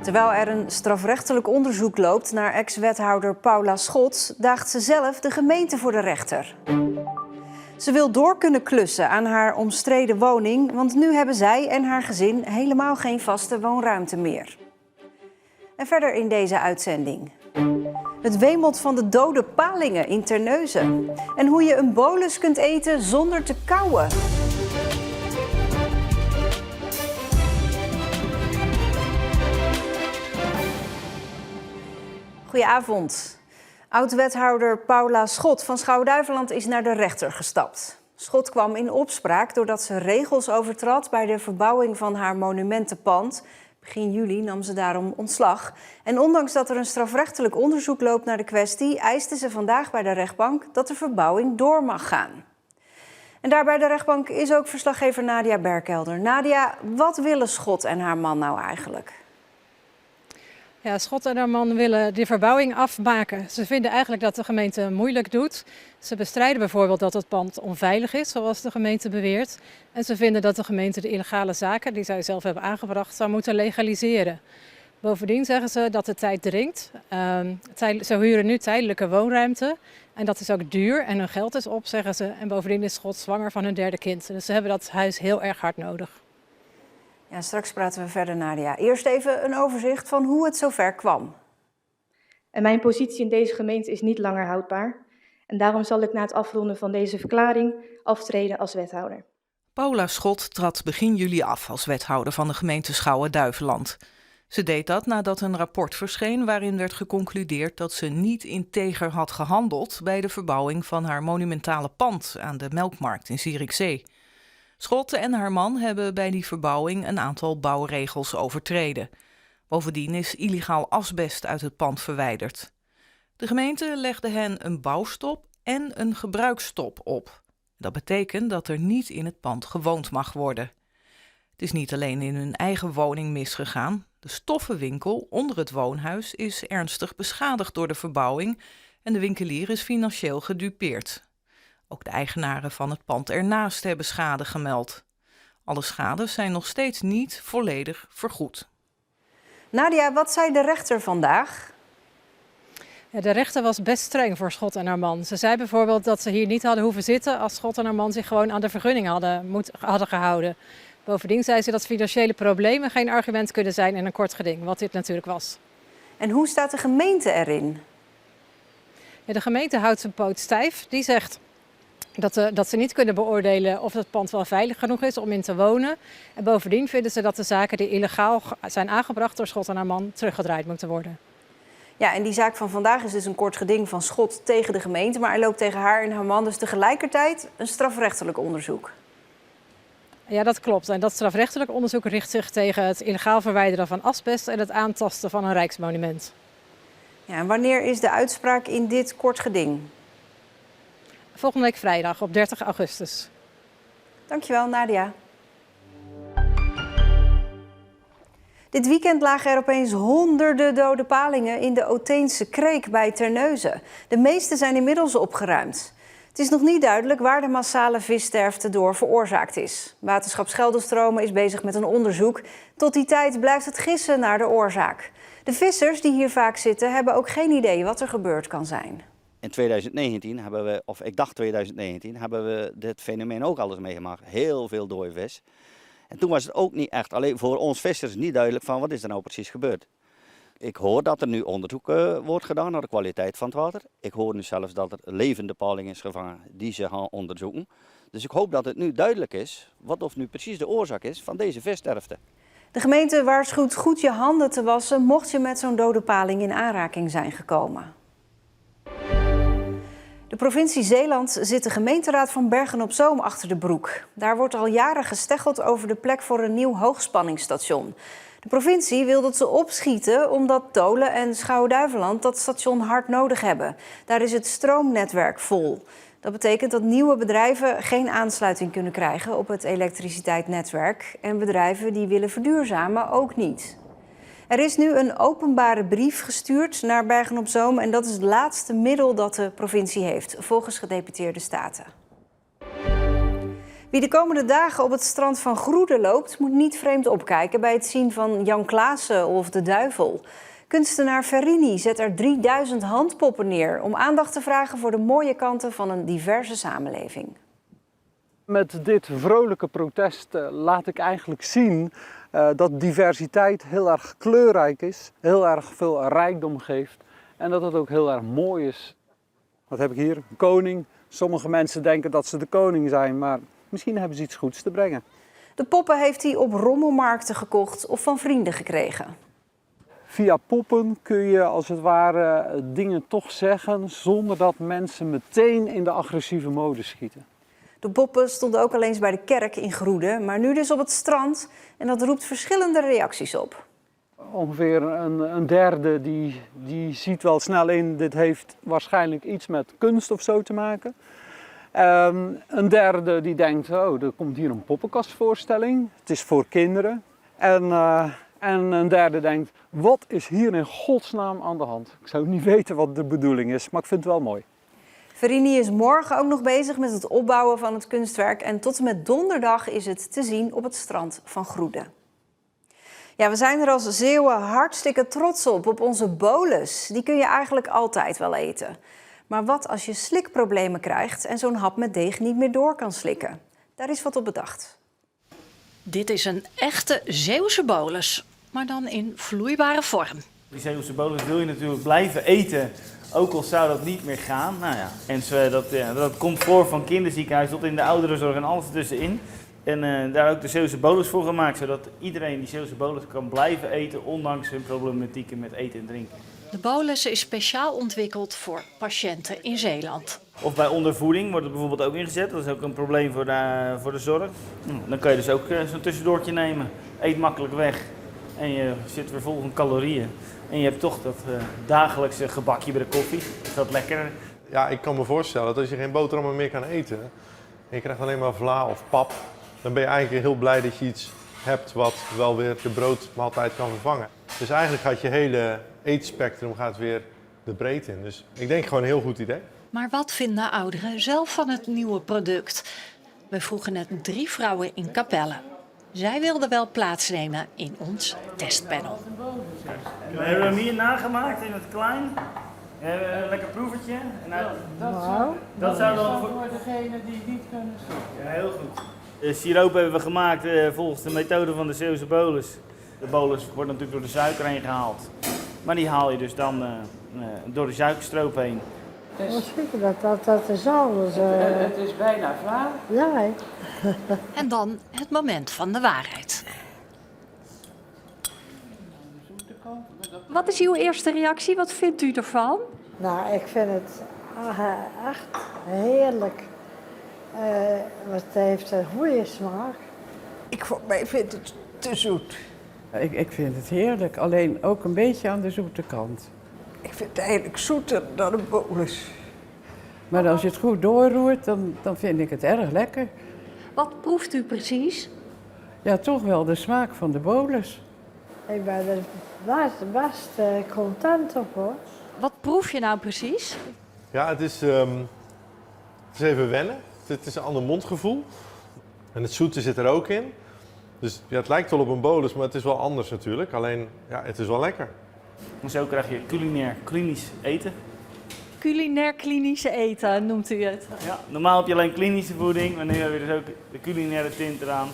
Terwijl er een strafrechtelijk onderzoek loopt naar ex-wethouder Paula Schot, daagt ze zelf de gemeente voor de rechter. Ze wil door kunnen klussen aan haar omstreden woning, want nu hebben zij en haar gezin helemaal geen vaste woonruimte meer. En verder in deze uitzending. Het wemelt van de dode palingen in Terneuzen. En hoe je een bolus kunt eten zonder te kauwen. Goedenavond. Oud-wethouder Paula Schot van Schouwen-Duiveland is naar de rechter gestapt. Schot kwam in opspraak doordat ze regels overtrad bij de verbouwing van haar monumentenpand. Begin juli nam ze daarom ontslag. En ondanks dat er een strafrechtelijk onderzoek loopt naar de kwestie, eiste ze vandaag bij de rechtbank dat de verbouwing door mag gaan. En daar bij de rechtbank is ook verslaggever Nadia Berkelder. Nadia, wat willen Schot en haar man nou eigenlijk? Ja, Schot en haar man willen die verbouwing afmaken. Ze vinden eigenlijk dat de gemeente moeilijk doet. Ze bestrijden bijvoorbeeld dat het pand onveilig is, zoals de gemeente beweert. En ze vinden dat de gemeente de illegale zaken die zij zelf hebben aangebracht zou moeten legaliseren. Bovendien zeggen ze dat de tijd dringt. Ze huren nu tijdelijke woonruimte. En dat is ook duur en hun geld is op, zeggen ze. En bovendien is Schot zwanger van hun derde kind. Dus ze hebben dat huis heel erg hard nodig. Ja, straks praten we verder, Nadia. Eerst even een overzicht van hoe het zover kwam. En mijn positie in deze gemeente is niet langer houdbaar. En daarom zal ik na het afronden van deze verklaring aftreden als wethouder. Paula Schot trad begin juli af als wethouder van de gemeente Schouwen-Duiveland. Ze deed dat nadat een rapport verscheen waarin werd geconcludeerd dat ze niet integer had gehandeld bij de verbouwing van haar monumentale pand aan de Melkmarkt in Zierikzee. Schot en haar man hebben bij die verbouwing een aantal bouwregels overtreden. Bovendien is illegaal asbest uit het pand verwijderd. De gemeente legde hen een bouwstop en een gebruiksstop op. Dat betekent dat er niet in het pand gewoond mag worden. Het is niet alleen in hun eigen woning misgegaan. De stoffenwinkel onder het woonhuis is ernstig beschadigd door de verbouwing en de winkelier is financieel gedupeerd. Ook de eigenaren van het pand ernaast hebben schade gemeld. Alle schades zijn nog steeds niet volledig vergoed. Nadia, wat zei de rechter vandaag? Ja, de rechter was best streng voor Schot en haar man. Ze zei bijvoorbeeld dat ze hier niet hadden hoeven zitten als Schot en haar man zich gewoon aan de vergunning hadden gehouden. Bovendien zei ze dat financiële problemen geen argument kunnen zijn in een kort geding, wat dit natuurlijk was. En hoe staat de gemeente erin? Ja, de gemeente houdt zijn poot stijf. Die zegt dat ze niet kunnen beoordelen of het pand wel veilig genoeg is om in te wonen. En bovendien vinden ze dat de zaken die illegaal zijn aangebracht door Schot en haar man teruggedraaid moeten worden. Ja, en die zaak van vandaag is dus een kort geding van Schot tegen de gemeente. Maar er loopt tegen haar en haar man dus tegelijkertijd een strafrechtelijk onderzoek. Ja, dat klopt. En dat strafrechtelijk onderzoek richt zich tegen het illegaal verwijderen van asbest en het aantasten van een rijksmonument. Ja, en wanneer is de uitspraak in dit kort geding? Volgende week vrijdag op 30 augustus. Dankjewel, Nadia. Dit weekend lagen er opeens honderden dode palingen in de Otheense Kreek bij Terneuzen. De meeste zijn inmiddels opgeruimd. Het is nog niet duidelijk waar de massale vissterfte door veroorzaakt is. Waterschap Scheldenstromen is bezig met een onderzoek. Tot die tijd blijft het gissen naar de oorzaak. De vissers die hier vaak zitten hebben ook geen idee wat er gebeurd kan zijn. In 2019 hebben we, of ik dacht 2019, hebben we dit fenomeen ook alles meegemaakt. Heel veel dode vis. En toen was het ook niet echt, alleen voor ons vissers niet duidelijk van wat is er nou precies gebeurd. Ik hoor dat er nu onderzoek wordt gedaan naar de kwaliteit van het water. Ik hoor nu zelfs dat er levende paling is gevangen die ze gaan onderzoeken. Dus ik hoop dat het nu duidelijk is wat of nu precies de oorzaak is van deze vissterfte. De gemeente waarschuwt goed je handen te wassen mocht je met zo'n dode paling in aanraking zijn gekomen. De provincie Zeeland zit de gemeenteraad van Bergen-op-Zoom achter de broek. Daar wordt al jaren gesteggeld over de plek voor een nieuw hoogspanningsstation. De provincie wil dat ze opschieten omdat Tholen en Schouwen-Duiveland dat station hard nodig hebben. Daar is het stroomnetwerk vol. Dat betekent dat nieuwe bedrijven geen aansluiting kunnen krijgen op het elektriciteitsnetwerk. En bedrijven die willen verduurzamen ook niet. Er is nu een openbare brief gestuurd naar Bergen-op-Zoom en dat is het laatste middel dat de provincie heeft, volgens gedeputeerde staten. Wie de komende dagen op het strand van Groede loopt, moet niet vreemd opkijken bij het zien van Jan Klaassen of de duivel. Kunstenaar Ferrini zet er 3000 handpoppen neer om aandacht te vragen voor de mooie kanten van een diverse samenleving. Met dit vrolijke protest laat ik eigenlijk zien dat diversiteit heel erg kleurrijk is, heel erg veel rijkdom geeft en dat het ook heel erg mooi is. Wat heb ik hier? Een koning. Sommige mensen denken dat ze de koning zijn, maar misschien hebben ze iets goeds te brengen. De poppen heeft hij op rommelmarkten gekocht of van vrienden gekregen. Via poppen kun je als het ware dingen toch zeggen zonder dat mensen meteen in de agressieve mode schieten. De poppen stonden ook al eens bij de kerk in Groede, maar nu dus op het strand en dat roept verschillende reacties op. Ongeveer een derde die ziet wel snel in, dit heeft waarschijnlijk iets met kunst of zo te maken. Een derde die denkt, oh, er komt hier een poppenkastvoorstelling, het is voor kinderen. En een derde denkt, wat is hier in godsnaam aan de hand? Ik zou niet weten wat de bedoeling is, maar ik vind het wel mooi. Ferrini is morgen ook nog bezig met het opbouwen van het kunstwerk en tot en met donderdag is het te zien op het strand van Groede. Ja, we zijn er als Zeeuwen hartstikke trots op onze bolus. Die kun je eigenlijk altijd wel eten. Maar wat als je slikproblemen krijgt en zo'n hap met deeg niet meer door kan slikken? Daar is wat op bedacht. Dit is een echte Zeeuwse bolus, maar dan in vloeibare vorm. Die Zeeuwse bolus wil je natuurlijk blijven eten, ook al zou dat niet meer gaan. Nou ja, en dat komt voor van kinderziekenhuis tot in de ouderenzorg en alles ertussenin. En daar ook de Zeeuwse bolus voor gemaakt, zodat iedereen die Zeeuwse bolus kan blijven eten, ondanks hun problematieken met eten en drinken. De bolus is speciaal ontwikkeld voor patiënten in Zeeland. Of bij ondervoeding wordt het bijvoorbeeld ook ingezet, dat is ook een probleem voor de zorg. Dan kan je dus ook zo'n tussendoortje nemen, eet makkelijk weg en je zit weer vol van calorieën. En je hebt toch dat dagelijkse gebakje bij de koffie, is dat lekker. Ja, ik kan me voorstellen dat als je geen boterhammen meer kan eten en je krijgt alleen maar vla of pap, dan ben je eigenlijk heel blij dat je iets hebt wat wel weer de broodmaaltijd kan vervangen. Dus eigenlijk gaat je hele eetspectrum weer de breedte in. Dus ik denk gewoon een heel goed idee. Maar wat vinden ouderen zelf van het nieuwe product? We vroegen net 3 vrouwen in Capelle. Zij wilden wel plaatsnemen in ons testpanel. We hebben hem hier nagemaakt in het klein. Een lekker proevertje. Dat zou dan voor degenen die niet kunnen stoppen. Ja, heel goed. De siroop hebben we gemaakt volgens de methode van de Zeeuwse bolus. De bolus wordt natuurlijk door de suiker heen gehaald. Maar die haal je dus dan door de suikerstroop heen. Wat zeker dat is alles. Het is bijna klaar. Ja, hè? En dan het moment van de waarheid. Wat is uw eerste reactie? Wat vindt u ervan? Nou, ik vind het echt heerlijk. Het heeft een goede smaak. Voor mij vind het te zoet. Ik vind het heerlijk, alleen ook een beetje aan de zoete kant. Ik vind het eigenlijk zoeter dan een bolus. Maar als je het goed doorroert, dan vind ik het erg lekker. Wat proeft u precies? Ja, toch wel de smaak van de bolus. Ik ben er best content op, hoor. Wat proef je nou precies? Ja, het is even wennen. Het is een ander mondgevoel. En het zoete zit er ook in. Dus ja, het lijkt wel op een bolus, maar het is wel anders natuurlijk. Alleen, ja, het is wel lekker. En zo krijg je culinair klinisch eten. Culinair klinische eten noemt u het. Ja, normaal heb je alleen klinische voeding, maar nu hebben we dus ook de culinaire tint eraan.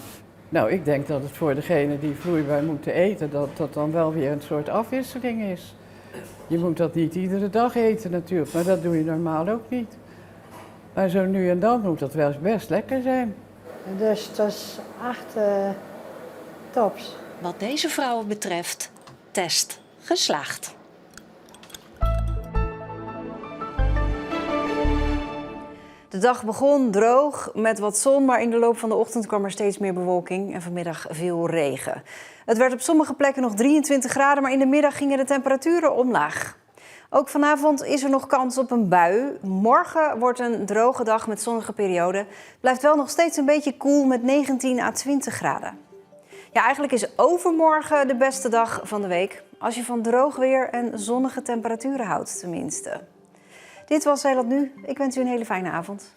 Nou, ik denk dat het voor degenen die vloeibaar moeten eten, dat dan wel weer een soort afwisseling is. Je moet dat niet iedere dag eten natuurlijk, maar dat doe je normaal ook niet. Maar zo nu en dan moet dat wel best lekker zijn. Dus dat is echt tops. Wat deze vrouwen betreft, test geslaagd. De dag begon droog met wat zon, maar in de loop van de ochtend kwam er steeds meer bewolking en vanmiddag veel regen. Het werd op sommige plekken nog 23 graden, maar in de middag gingen de temperaturen omlaag. Ook vanavond is er nog kans op een bui. Morgen wordt een droge dag met zonnige perioden. Blijft wel nog steeds een beetje koel met 19 à 20 graden. Ja, eigenlijk is overmorgen de beste dag van de week. Als je van droog weer en zonnige temperaturen houdt tenminste. Dit was Zeeland Nu. Ik wens u een hele fijne avond.